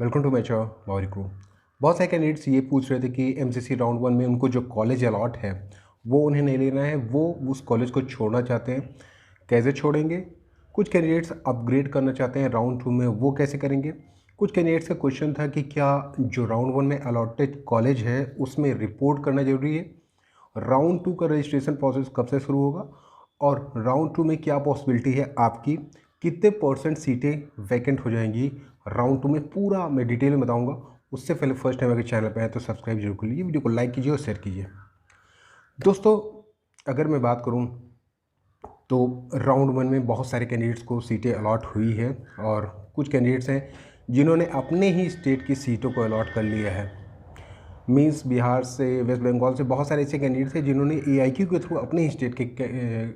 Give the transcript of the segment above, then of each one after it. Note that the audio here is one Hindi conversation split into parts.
वेलकम टू माई चैनल मौरिकू। बहुत सारे कैंडिडेट्स ये पूछ रहे थे कि एमसीसी राउंड 1 में उनको जो कॉलेज अलॉट है वो उन्हें नहीं लेना है, वो उस कॉलेज को छोड़ना चाहते हैं। कैसे छोड़ेंगे? कुछ कैंडिडेट्स अपग्रेड करना चाहते हैं राउंड 2 में, वो कैसे करेंगे? कुछ कैंडिडेट्स का क्वेश्चन था कि क्या जो राउंड 1 में अलॉटेड कॉलेज है उसमें रिपोर्ट करना ज़रूरी है? राउंड 2 का रजिस्ट्रेशन प्रोसेस कब से शुरू होगा? और राउंड 2 में क्या पॉसिबिलिटी है आपकी, कितने % सीटें वैकेंट हो जाएंगी राउंड 2 में, पूरा मैं डिटेल में बताऊंगा। उससे पहले फर्स्ट टाइम अगर चैनल पे है तो सब्सक्राइब जरूर कर लीजिए, वीडियो को लाइक कीजिए और शेयर कीजिए। दोस्तों, अगर मैं बात करूं तो राउंड 1 में बहुत सारे कैंडिडेट्स को सीटें अलॉट हुई है और कुछ कैंडिडेट्स हैं जिन्होंने अपने ही स्टेट की सीटों को अलॉट कर लिया है। मीन्स बिहार से, वेस्ट बंगाल से बहुत सारे ऐसे कैंडिडेट्स हैं जिन्होंने AIQ के थ्रू अपने ही स्टेट के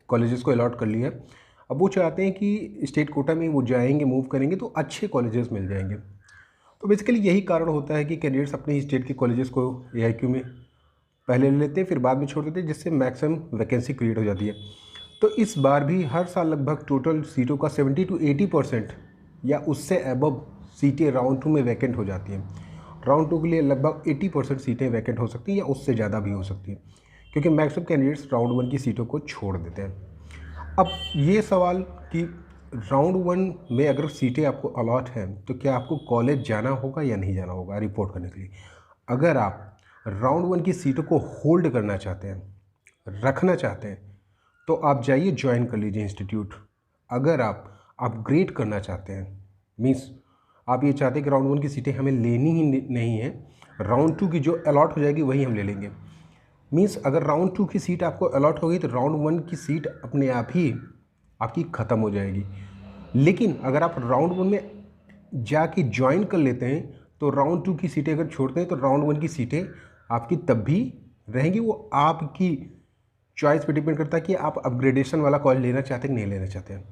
कॉलेजेस को अलॉट कर लिया है। अब वो चाहते हैं कि स्टेट कोटा में वो जाएंगे, मूव करेंगे तो अच्छे कॉलेजेस मिल जाएंगे। तो बेसिकली यही कारण होता है कि कैंडिडेट्स अपने ही स्टेट के कॉलेजेस को AIQ में पहले ले लेते हैं, फिर बाद में छोड़ देते हैं, जिससे मैक्सिमम वैकेंसी क्रिएट हो जाती है। तो इस बार भी हर साल लगभग टोटल सीटों का 70 to 80% या उससे अबव सीटें राउंड 2 में वैकेंट हो जाती हैं। राउंड 2 के लिए लगभग 80% सीटें वैकेंट हो सकती हैं या उससे ज़्यादा भी हो सकती हैं, क्योंकि मैक्सिमम कैंडिडेट्स राउंड 1 की सीटों को छोड़ देते हैं। अब ये सवाल कि राउंड 1 में अगर सीटें आपको अलॉट हैं तो क्या आपको कॉलेज जाना होगा या नहीं जाना होगा रिपोर्ट करने के लिए? अगर आप राउंड 1 की सीटों को होल्ड करना चाहते हैं, रखना चाहते हैं, तो आप जाइए ज्वाइन कर लीजिए इंस्टीट्यूट। अगर आप अपग्रेड करना चाहते हैं, मीन्स आप ये चाहते हैं कि राउंड 1 की सीटें हमें लेनी ही नहीं है, राउंड 2 की जो अलॉट हो जाएगी वही हम ले लेंगे। मीन्स अगर राउंड 2 की सीट आपको अलॉट हो गई तो राउंड 1 की सीट अपने आप ही आपकी ख़त्म हो जाएगी। लेकिन अगर आप राउंड 1 में जाके ज्वाइन कर लेते हैं तो राउंड 2 की सीटें अगर छोड़ते हैं तो राउंड 1 की सीटें आपकी तब भी रहेंगी। वो आपकी चॉइस पे डिपेंड करता है कि आप अपग्रेडेशन वाला कॉलेज लेना चाहते हैं कि नहीं लेना चाहते हैं।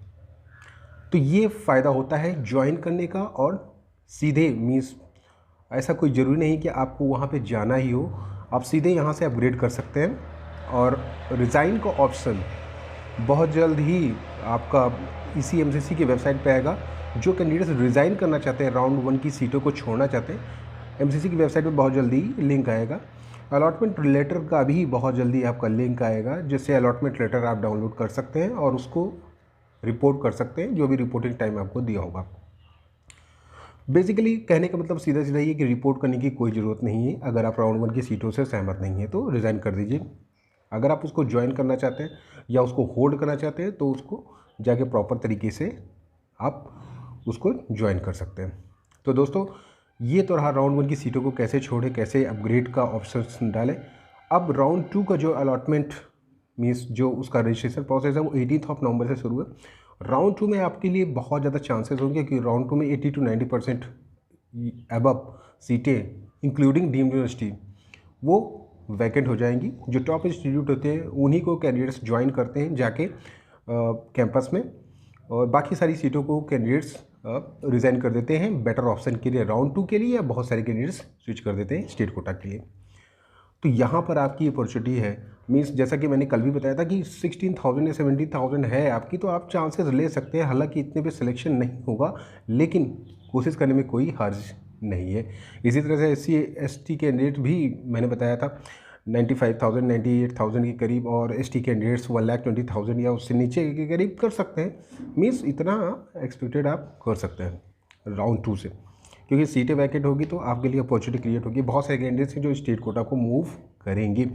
तो ये फ़ायदा होता है ज्वाइन करने का। और सीधे मीन्स ऐसा कोई ज़रूरी नहीं कि आपको वहाँ पे जाना ही हो, आप सीधे यहाँ से अपग्रेड कर सकते हैं। और रिज़ाइन का ऑप्शन बहुत जल्द ही आपका इसी एमसीसी की वेबसाइट पे आएगा। जो कैंडिडेट्स रिज़ाइन करना चाहते हैं, राउंड 1 की सीटों को छोड़ना चाहते हैं, एमसीसी की वेबसाइट पे बहुत जल्दी लिंक आएगा। अलॉटमेंट लेटर का भी बहुत जल्दी आपका लिंक आएगा, जिससे अलॉटमेंट लेटर आप डाउनलोड कर सकते हैं और उसको रिपोर्ट कर सकते हैं, जो भी रिपोर्टिंग टाइम आपको दिया होगा। बेसिकली कहने का मतलब सीधा सीधा ये कि रिपोर्ट करने की कोई ज़रूरत नहीं है। अगर आप राउंड 1 की सीटों से सहमत नहीं है तो रिज़ाइन कर दीजिए। अगर आप उसको ज्वाइन करना चाहते हैं या उसको होल्ड करना चाहते हैं तो उसको जाके प्रॉपर तरीके से आप उसको ज्वाइन कर सकते हैं। तो दोस्तों, ये तो रहा राउंड 1 की सीटों को कैसे छोड़ें, कैसे अपग्रेड का ऑप्शन डालें। अब राउंड 2 का जो अलॉटमेंट मीन्स जो उसका रजिस्ट्रेशन प्रोसेस है वो 18 नवंबर से शुरू है। राउंड 2 में आपके लिए बहुत ज़्यादा चांसेस होंगे कि राउंड 2 में 80 to 90% अबव सीटें इंक्लूडिंग डीम्ड यूनिवर्सिटी वो वैकेंट हो जाएंगी। जो टॉप इंस्टीट्यूट होते हैं उन्हीं को कैंडिडेट्स ज्वाइन करते हैं जाके कैंपस में, और बाकी सारी सीटों को कैंडिडेट्स रिज़ाइन कर देते हैं बेटर ऑप्शन के लिए राउंड 2 के लिए, या बहुत सारे कैंडिडेट्स स्विच कर देते हैं स्टेट कोटा के लिए। तो यहाँ पर आपकी अपॉर्चुनिटी है। मीन्स जैसा कि मैंने कल भी बताया था कि 16,000 या 17,000 है आपकी, तो आप चांसेस ले सकते हैं। हालांकि इतने पे सिलेक्शन नहीं होगा, लेकिन कोशिश करने में कोई हर्ज नहीं है। इसी तरह से SC/ST कैंडिडेट भी मैंने बताया था 95,000 98,000 के करीब, और ST कैंडिडेट्स 1,20,000 या उससे नीचे के करीब कर सकते हैं। मीन्स इतना एक्सपेक्टेड आप कर सकते हैं राउंड 2 से, क्योंकि सीटें वैकेंट होगी तो आपके लिए अपॉर्चुनिटी क्रिएट होगी। बहुत सारे कैंडिडेट्स हैं जो स्टेट कोटा को मूव करेंगे,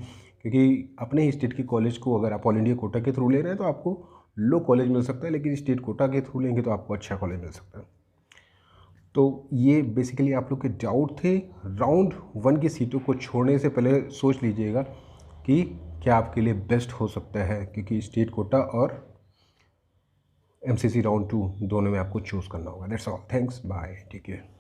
क्योंकि अपने ही स्टेट के कॉलेज को अगर आप ऑल इंडिया कोटा के थ्रू ले रहे हैं तो आपको लो कॉलेज मिल सकता है, लेकिन स्टेट कोटा के थ्रू लेंगे तो आपको अच्छा कॉलेज मिल सकता है। तो ये बेसिकली आप लोग के डाउट थे। राउंड 1 की सीटों को छोड़ने से पहले सोच लीजिएगा कि क्या आपके लिए बेस्ट हो सकता है, क्योंकि स्टेट कोटा और एमसीसी राउंड 2 दोनों में आपको चूज़ करना होगा। That's all, thanks, bye, take care.